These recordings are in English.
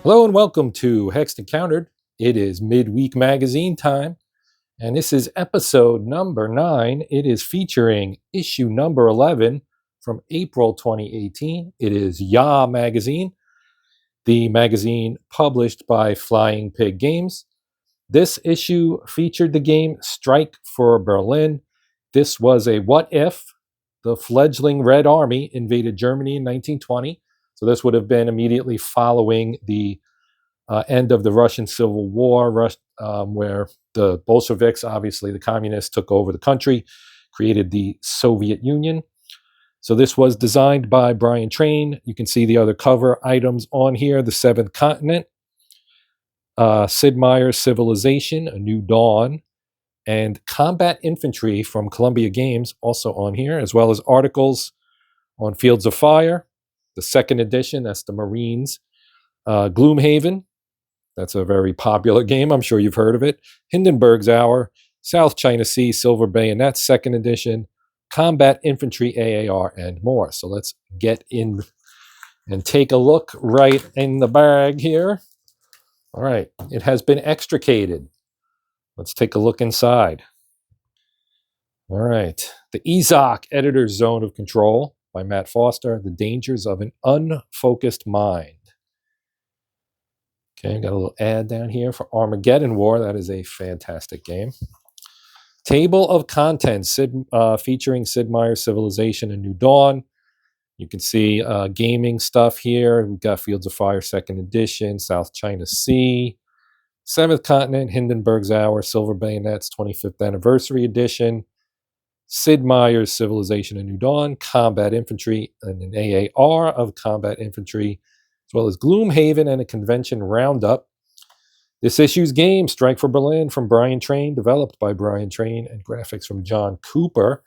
Hello and welcome to Hexed Encountered. It is Midweek Magazine time, and this is episode number 9. It is featuring issue number 11 from April 2018. It is Yaah Magazine, the magazine published by Flying Pig Games. This issue featured the game Strike for Berlin. This was a what if the fledgling Red Army invaded Germany in 1920. So this would have been immediately following the end of the Russian Civil War, where the Bolsheviks, obviously the communists, took over the country, created the Soviet Union. So this was designed by Brian Train. You can see the other cover items on here: The Seventh Continent, Sid Meier's Civilization, A New Dawn, and Combat Infantry from Columbia Games also on here, as well as articles on Fields of Fire, the second edition, that's the Marines, Gloomhaven, that's a very popular game, I'm sure you've heard of it, Hindenburg's Hour, South China Sea, Silver Bayonet, second edition, Combat Infantry AAR, and more. So let's get in and take a look right in the bag here. All right, it has been extricated. Let's take a look inside. All right, the EZOC Editor's Zone of Control by Matt Foster, The Dangers of an Unfocused Mind. Okay, got a little ad down here for Armageddon War. That is a fantastic game. Table of Contents featuring Sid Meier's Civilization, A New Dawn. You can see gaming stuff here. We've got Fields of Fire, second edition, South China Sea, Seventh Continent, Hindenburg's Hour, Silver Bayonets, 25th Anniversary Edition, Sid Meier's Civilization, A New Dawn, Combat Infantry, and an AAR of Combat Infantry, as well as Gloomhaven and a convention roundup. This issue's game, Strike for Berlin, from Brian Train, developed by Brian Train, and graphics from John Cooper.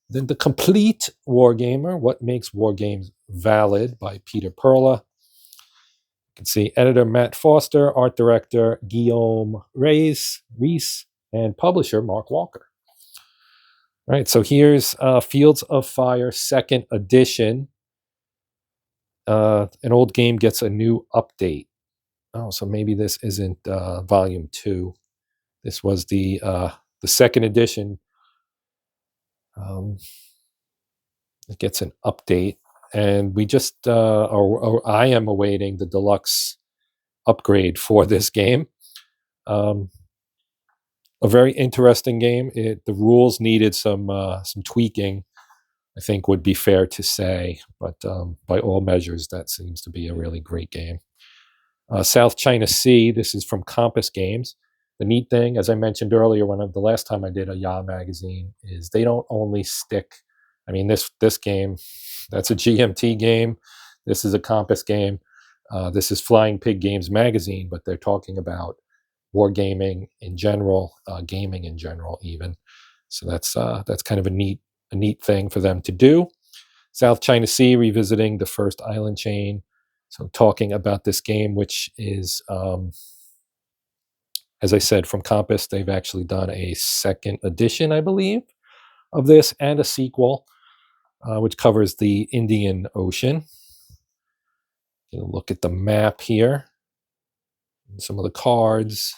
Then The Complete Wargamer, What Makes Wargames Valid, by Peter Perla. You can see editor Matt Foster, art director Guillaume Reis, and publisher Mark Walker. All right, so here's Fields of Fire, second edition. An old game gets a new update. Oh, so maybe this isn't volume 2. This was the second edition. It gets an update, and we just, or I am awaiting the deluxe upgrade for this game. A very interesting game. The rules needed some tweaking, I think would be fair to say, but by all measures, that seems to be a really great game. South China Sea, this is from Compass Games. The neat thing, as I mentioned earlier, the last time I did a Yaah magazine, is they don't only stick, I mean, this game, that's a GMT game. This is a Compass game. This is Flying Pig Games magazine, but they're talking about wargaming in general, gaming in general even. So that's kind of a neat thing for them to do. South China Sea, revisiting the first island chain. So talking about this game, which is, as I said, from Compass. They've actually done a second edition, I believe, of this, and a sequel, which covers the Indian Ocean. You look at the map here, some of the cards.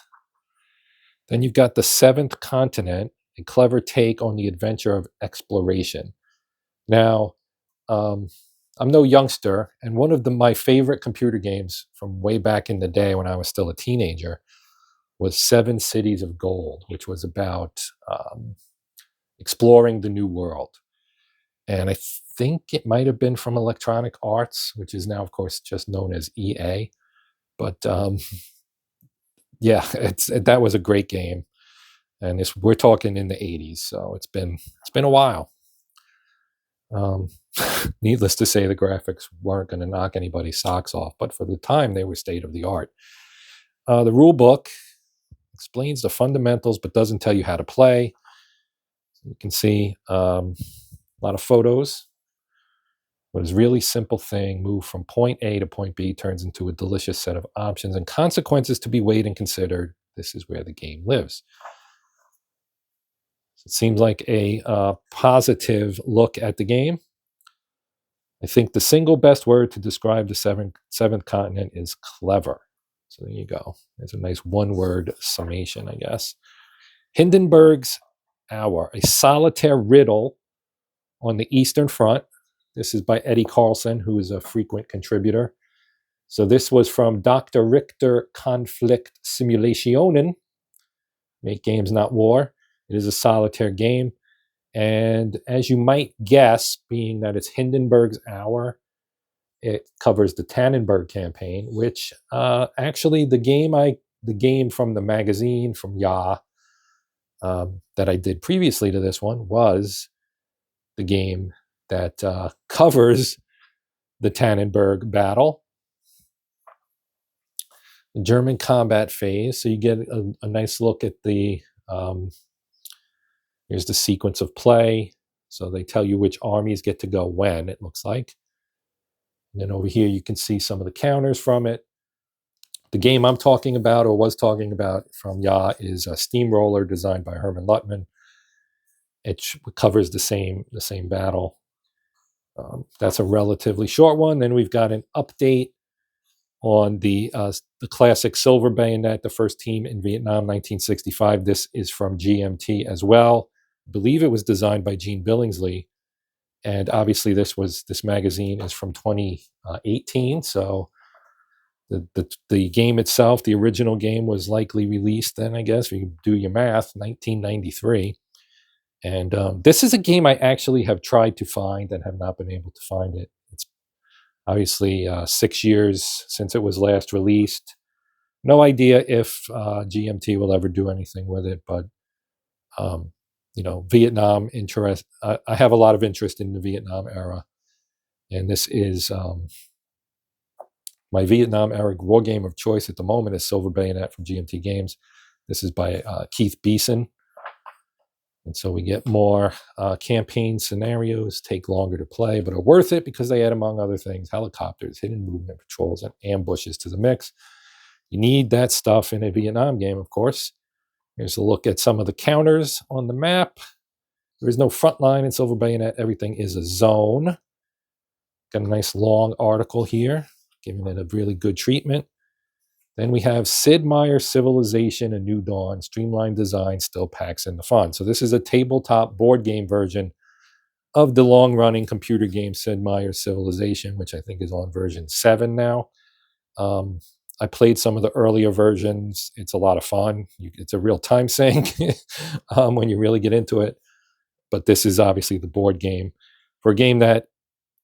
Then you've got the Seventh Continent, a clever take on the adventure of exploration. Now, I'm no youngster, and one of my favorite computer games from way back in the day when I was still a teenager was 7 Cities of Gold, which was about exploring the New World. And I think it might have been from Electronic Arts, which is now, of course, just known as EA. But yeah, that was a great game. And we're talking in the 80s, so it's been a while. Needless to say, the graphics weren't going to knock anybody's socks off, but for the time, they were state of the art. The rule book explains the fundamentals, but doesn't tell you how to play. You can see a lot of photos. What is a really simple thing, move from point A to point B, turns into a delicious set of options and consequences to be weighed and considered. This is where the game lives. It seems like a positive look at the game. I think the single best word to describe the seventh continent is clever. So there you go. There's a nice one-word summation, I guess. Hindenburg's Hour, a solitaire riddle on the Eastern Front. This is by Eddie Carlson, who is a frequent contributor. So this was from Dr. Richter Konflikt Simulationen. Make games, not war. It is a solitaire game. And as you might guess, being that it's Hindenburg's Hour, it covers the Tannenberg campaign, which actually the game from the magazine from Yaah that I did previously to this one was the game that covers the Tannenberg battle, the German combat phase. So you get a nice look at the here's the sequence of play. So they tell you which armies get to go when, it looks like. And then over here, you can see some of the counters from it. The game I'm talking about, or was talking about from Yaah, is a Steamroller designed by Herman Luttman. It covers the same battle. That's a relatively short one. Then we've got an update on the classic Silver Bayonet, the first team in Vietnam, 1965. This is from GMT as well. I believe it was designed by Gene Billingsley. And obviously this magazine is from 2018. So the game itself, the original game, was likely released then, I guess, if you do your math, 1993. And this is a game I actually have tried to find and have not been able to find it. It's obviously 6 years since it was last released. No idea if GMT will ever do anything with it, but Vietnam interest. I have a lot of interest in the Vietnam era, and this is my Vietnam era war game of choice at the moment is Silver Bayonet from GMT Games. This is by Keith Beeson. And so we get more campaign scenarios, take longer to play, but are worth it because they add, among other things, helicopters, hidden movement patrols, and ambushes to the mix. You need that stuff in a Vietnam game, of course. Here's a look at some of the counters on the map. There is no front line in Silver Bayonet. Everything is a zone. Got a nice long article here, giving it a really good treatment. Then we have Sid Meier's Civilization: A New Dawn. Streamlined design still packs in the fun. So this is a tabletop board game version of the long-running computer game Sid Meier's Civilization, which I think is on version 7 now. I played some of the earlier versions. It's a lot of fun. It's a real time sink when you really get into it. But this is obviously the board game. For a game that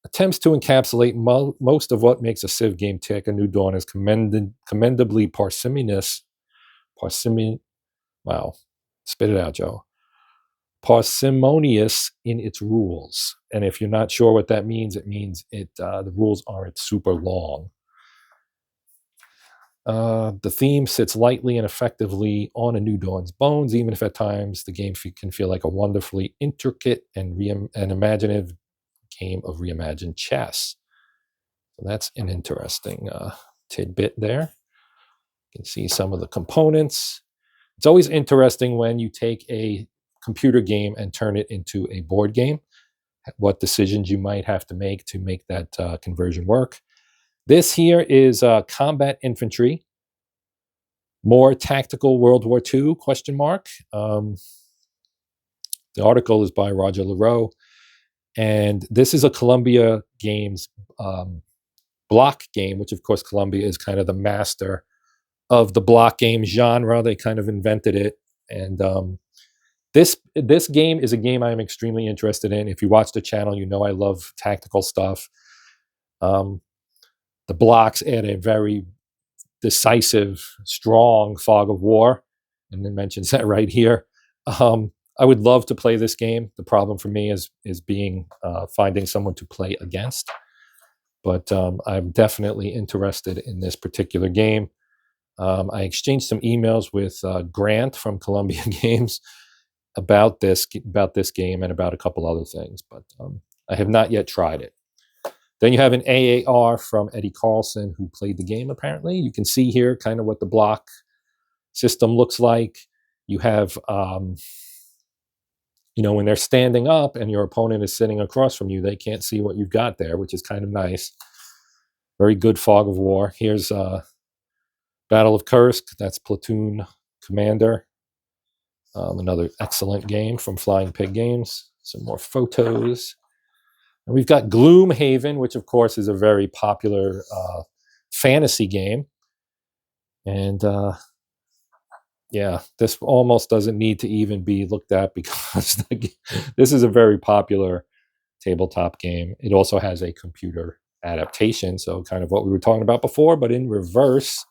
attempts to encapsulate most of what makes a Civ game tick, A New Dawn is commendably parsimonious. Wow. Spit it out, Joe. Parsimonious in its rules. And if you're not sure what that means, it means the rules aren't super long. The theme sits lightly and effectively on A New Dawn's bones, even if at times the game can feel like a wonderfully intricate and imaginative game of reimagined chess. So that's an interesting tidbit there. You can see some of the components. It's always interesting when you take a computer game and turn it into a board game, what decisions you might have to make that conversion work. This here is Combat Infantry, more tactical World War II, question mark. The article is by Roger Leroux. And this is a Columbia Games block game, which of course Columbia is kind of the master of the block game genre. They kind of invented it. And this game is a game I'm extremely interested in. If you watch the channel, you know I love tactical stuff. The blocks add a very decisive, strong fog of war. And it mentions that right here. I would love to play this game. The problem for me is finding someone to play against. But I'm definitely interested in this particular game. I exchanged some emails with Grant from Columbia Games about this game and about a couple other things, but I have not yet tried it. Then you have an AAR from Eddie Carlson, who played the game, apparently. You can see here kind of what the block system looks like. You have, when they're standing up and your opponent is sitting across from you, they can't see what you've got there, which is kind of nice. Very good fog of war. Here's Battle of Kursk, that's Platoon Commander. Another excellent game from Flying Pig Games. Some more photos. And we've got Gloomhaven, which of course is a very popular fantasy game. And yeah, this almost doesn't need to even be looked at because this is a very popular tabletop game. It also has a computer adaptation, so kind of what we were talking about before, but in reverse.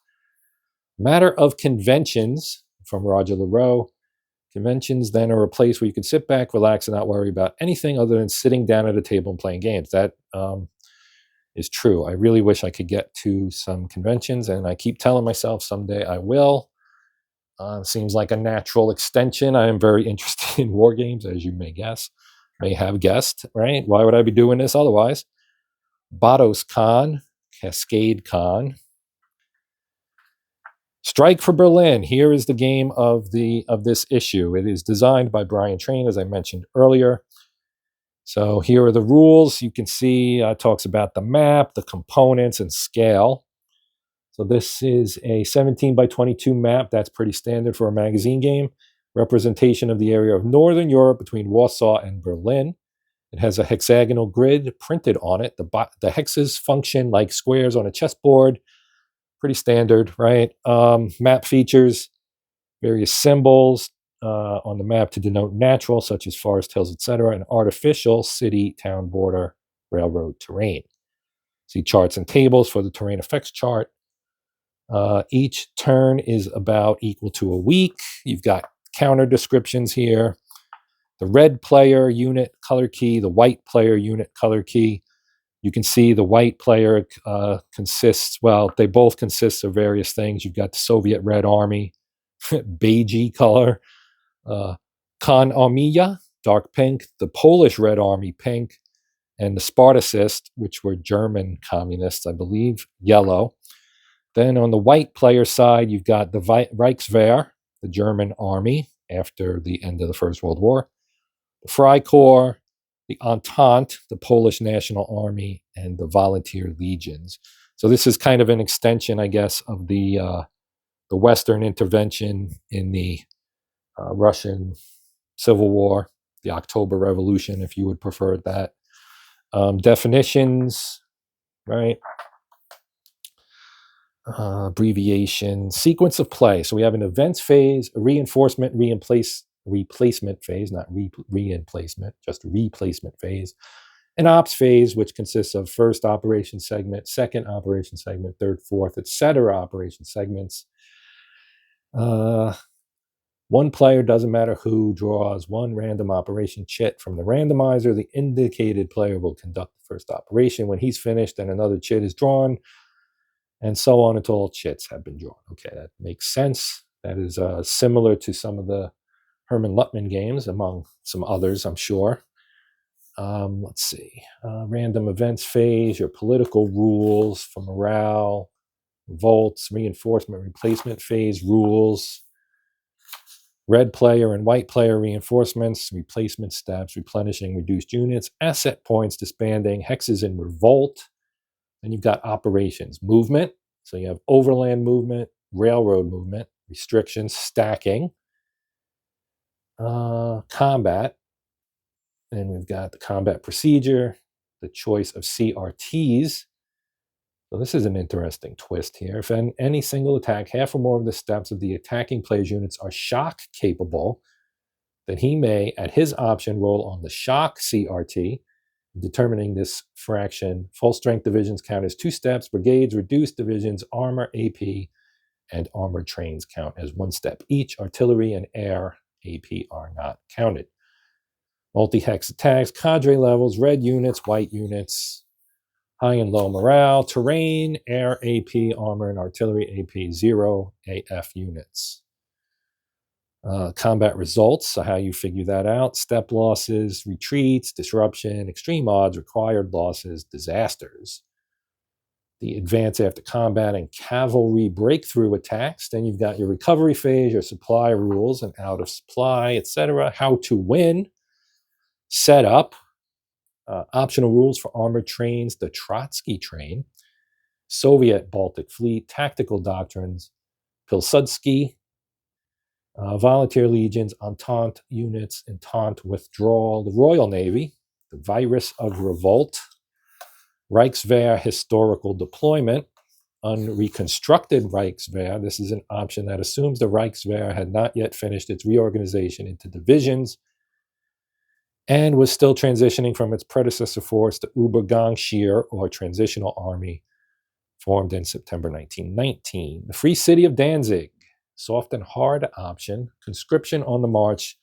Matter of Conventions from Roger Leroux. Conventions then are a place where you can sit back, relax, and not worry about anything other than sitting down at a table and playing games. That is true. I really wish I could get to some conventions, and I keep telling myself someday I will. Seems like a natural extension. I am very interested in war games, as you may have guessed, right? Why would I be doing this otherwise? Bados Con, Cascade Con. Strike for Berlin. Here is the game of this issue. It is designed by Brian Train, as I mentioned earlier. So here are the rules. You can see it talks about the map, the components, and scale. So this is a 17 by 22 map. That's pretty standard for a magazine game. Representation of the area of Northern Europe between Warsaw and Berlin. It has a hexagonal grid printed on it. The hexes function like squares on a chessboard. Pretty standard, right? Map features various symbols on the map to denote natural, such as forest, hills, etc., and artificial city, town, border, railroad terrain. See charts and tables for the terrain effects chart. Each turn is about equal to a week. You've got counter descriptions here. The red player unit color key, the white player unit color key. You can see the white player they both consist of various things. You've got the Soviet Red Army, beige color, Konarmia, dark pink, the Polish Red Army, pink, and the Spartacists, which were German communists, I believe, yellow. Then on the white player side, you've got the Reichswehr, the German army after the end of the First World War, the Freikorps, the Entente, the Polish National Army, and the Volunteer Legions. So this is kind of an extension, I guess, of the Western intervention in the Russian Civil War, the October Revolution, if you would prefer that. Definitions, right? Abbreviation, sequence of play. So we have an events phase, a reinforcement, replacement phase, not re-emplacement, just replacement phase, an ops phase, which consists of first operation segment, second operation segment, third, fourth, etc. operation segments. One player, doesn't matter who, draws one random operation chit from the randomizer. The indicated player will conduct the first operation. When he's finished, then another chit is drawn, and so on until all chits have been drawn. Okay, that makes sense. That is similar to some of the Herman Luttman games, among some others, I'm sure. Let's see. Random events phase, your political rules for morale, volts, reinforcement, replacement phase rules, red player and white player reinforcements, replacement steps, replenishing reduced units, asset points, disbanding, hexes in revolt. Then you've got operations, movement. So you have overland movement, railroad movement, restrictions, stacking, combat. And we've got the combat procedure, the choice of CRTs. So this is an interesting twist here. If any single attack, half or more of the steps of the attacking player's units are shock capable, then he may, at his option, roll on the shock CRT. Determining this fraction, full strength divisions count as 2 steps, brigades, reduced divisions, armor, AP, and armored trains count as 1 step each. Artillery and air AP are not counted. Multi-hex attacks, cadre levels, red units, white units, high and low morale, terrain, air AP, armor, and artillery AP, 0 AF units. Combat results, so how you figure that out. Step losses, retreats, disruption, extreme odds, required losses, disasters. The advance after combat and cavalry breakthrough attacks. Then you've got your recovery phase, your supply rules, and out of supply, etc. How to win. Setup. Optional rules for armored trains, the Trotsky train. Soviet Baltic Fleet, tactical doctrines, Pilsudski, Volunteer Legions, Entente Units, Entente Withdrawal, the Royal Navy, the Virus of Revolt, Reichswehr Historical Deployment, Unreconstructed Reichswehr. This is an option that assumes the Reichswehr had not yet finished its reorganization into divisions and was still transitioning from its predecessor force, the Übergangsheer, or Transitional Army, formed in September 1919. The Free City of Danzig, soft and hard option, conscription on the march.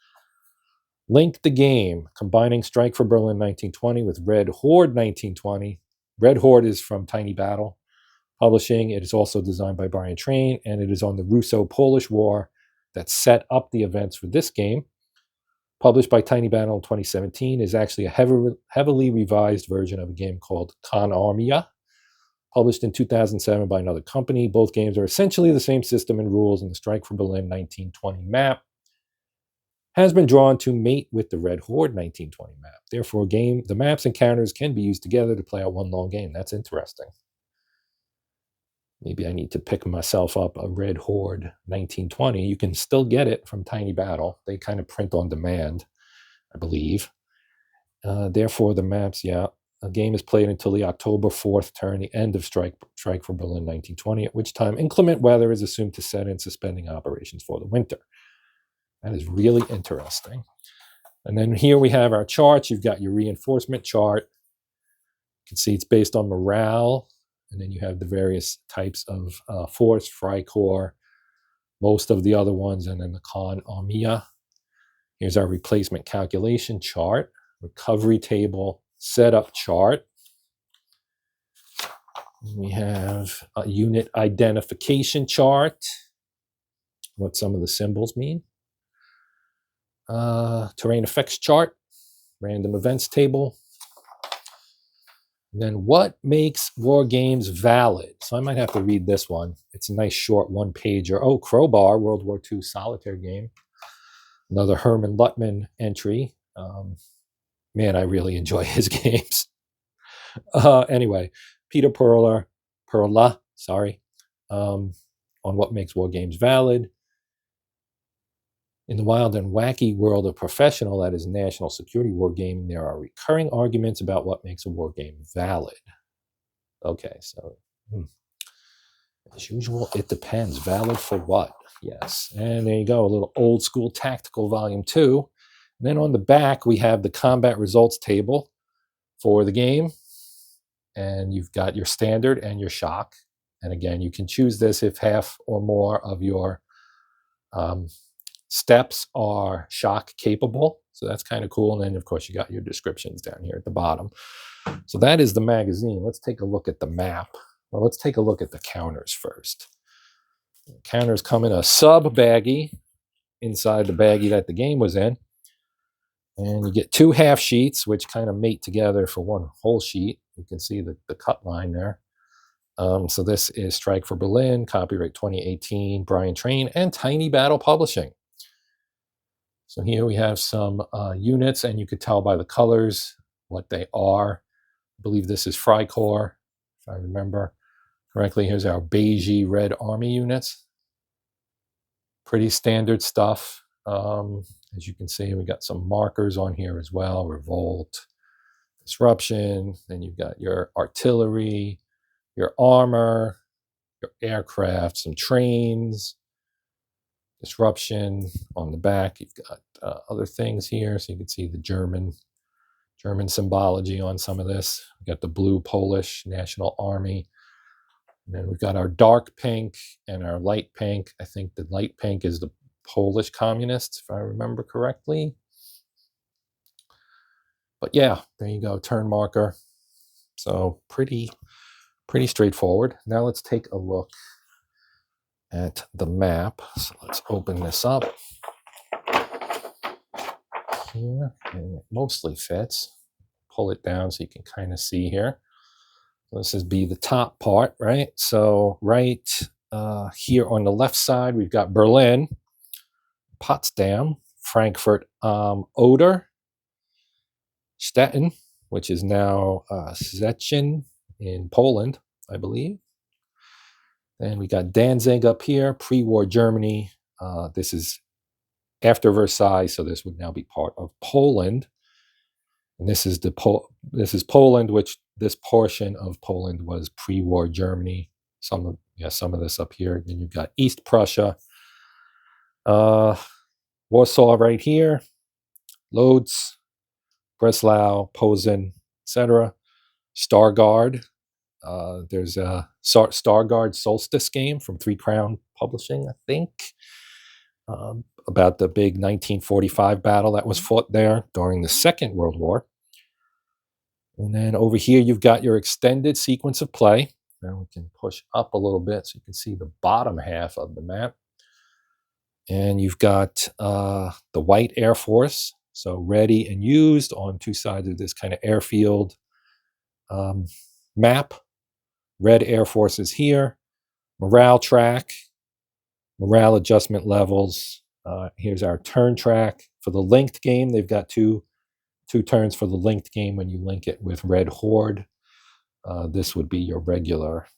Link the game, combining Strike for Berlin 1920 with Red Horde 1920. Red Horde is from Tiny Battle Publishing. It is also designed by Brian Train, and it is on the Russo-Polish War that set up the events for this game. Published by Tiny Battle in 2017, is actually a heavily revised version of a game called Con Armia, published in 2007 by another company. Both games are essentially the same system and rules, and the Strike for Berlin 1920 map has been drawn to mate with the Red Horde 1920 map. Therefore, the maps and counters can be used together to play out one long game. That's interesting. Maybe I need to pick myself up a Red Horde 1920. You can still get it from Tiny Battle. They kind of print on demand, I believe. Therefore, the maps, a game is played until the October 4th turn, the end of Strike for Berlin 1920, at which time inclement weather is assumed to set in, suspending operations for the winter. That is really interesting. And then here we have our charts. You've got your reinforcement chart. You can see it's based on morale. And then you have the various types of force, Freikorps, most of the other ones, and then the Con Armia. Here's our replacement calculation chart, recovery table, setup chart. We have a unit identification chart, what some of the symbols mean. Terrain effects chart, random events table. And then what makes war games valid? So I might have to read this one. It's a nice short one-pager. Oh, Crowbar, World War II solitaire game. Another Herman Luttman entry. Man, I really enjoy his games. Anyway, Peter Perla, on what makes war games valid. In the wild and wacky world of professional, that is national security war gaming, there are recurring arguments about what makes a war game valid. Okay, so as usual, it depends. Valid for what? Yes. And there you go, a little old school tactical volume 2. And then on the back, we have the combat results table for the game. And you've got your standard and your shock. And again, you can choose this if half or more of your steps are shock capable. So that's kind of cool. And then, of course, you got your descriptions down here at the bottom. So that is the magazine. Let's take a look at the map. Well, let's take a look at the counters first. The counters come in a sub-baggie inside the baggie that the game was in. And you get 2 half sheets, which kind of mate together for one whole sheet. You can see the cut line there. So this is Strike for Berlin, copyright 2018, Brian Train, and Tiny Battle Publishing. So here we have some units, and you could tell by the colors what they are. I believe this is Freikorps, if I remember correctly. Here's our beigey Red Army units. Pretty standard stuff. As you can see, we got some markers on here as well. Revolt, Disruption. Then you've got your artillery, your armor, your aircraft, some trains, Disruption. On the back, you've got other things here. So you can see the German symbology on some of this. We've got the blue Polish National Army. And then we've got our dark pink and our light pink. I think the light pink is the Polish communists, if I remember correctly. But yeah, there you go, turn marker. So pretty straightforward. Now let's take a look at the map. So let's open this up here, and it mostly fits. Pull it down so you can kind of see here. So this is the top part, right? So right here on the left side, we've got Berlin, Potsdam, Frankfurt, Oder, Stettin, which is now Szczecin in Poland, I believe. Then we got Danzig up here, pre-war Germany. This is after Versailles, so this would now be part of Poland. And this is Poland, which this portion of Poland was pre-war Germany. Some of this up here. Then you've got East Prussia, Warsaw right here, Lodz, Breslau, Posen, etc. Stargard. There's a Stargard Solstice game from Three Crown Publishing, I think, about the big 1945 battle that was fought there during the Second World War. And then over here, you've got your extended sequence of play. Now we can push up a little bit so you can see the bottom half of the map. And you've got the White Air Force, so ready and used on two sides of this kind of airfield map. Red Air Force is here. Morale track, morale adjustment levels. Here's our turn track. For the linked game, they've got two turns for the linked game when you link it with Red Horde. This would be your regular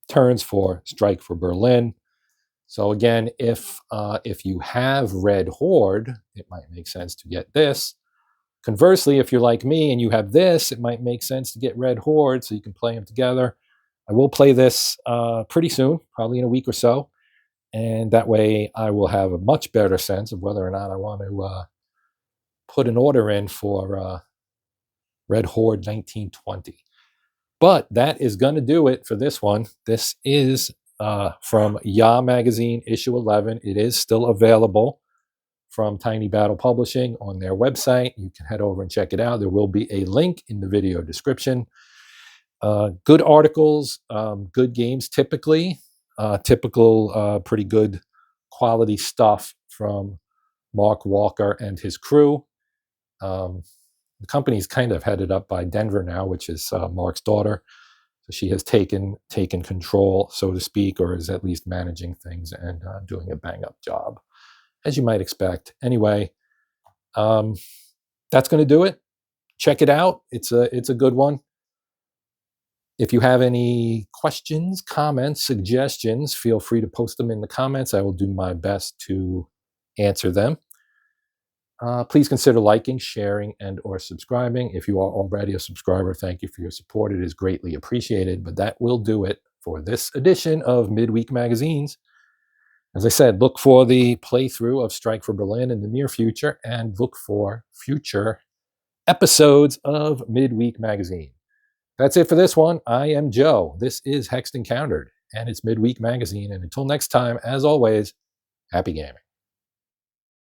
turns for Strike for Berlin. So again, if you have Red Horde, it might make sense to get this. Conversely, if you're like me and you have this, it might make sense to get Red Horde so you can play them together. I will play this pretty soon, probably in a week or so. And that way I will have a much better sense of whether or not I want to put an order in for Red Horde 1920. But that is going to do it for this one. This is from Yaah Magazine, issue 11. It is still available from Tiny Battle Publishing on their website. You can head over and check it out. There will be a link in the video description. Good articles, good games typically. Pretty good quality stuff from Mark Walker and his crew. The company's kind of headed up by Denver now, which is Mark's daughter. So she has taken control, so to speak, or is at least managing things and doing a bang-up job, as you might expect. Anyway, that's going to do it. Check it out. It's a good one. If you have any questions, comments, suggestions, feel free to post them in the comments. I will do my best to answer them. Please consider liking, sharing, and or subscribing. If you are already a subscriber, thank you for your support. It is greatly appreciated. But that will do it for this edition of Midweek Magazines. As I said, look for the playthrough of Strike for Berlin in the near future, and look for future episodes of Midweek Magazine. That's it for this one. I am Joe. This is Hexed Encountered, and it's Midweek Magazine. And until next time, as always, happy gaming.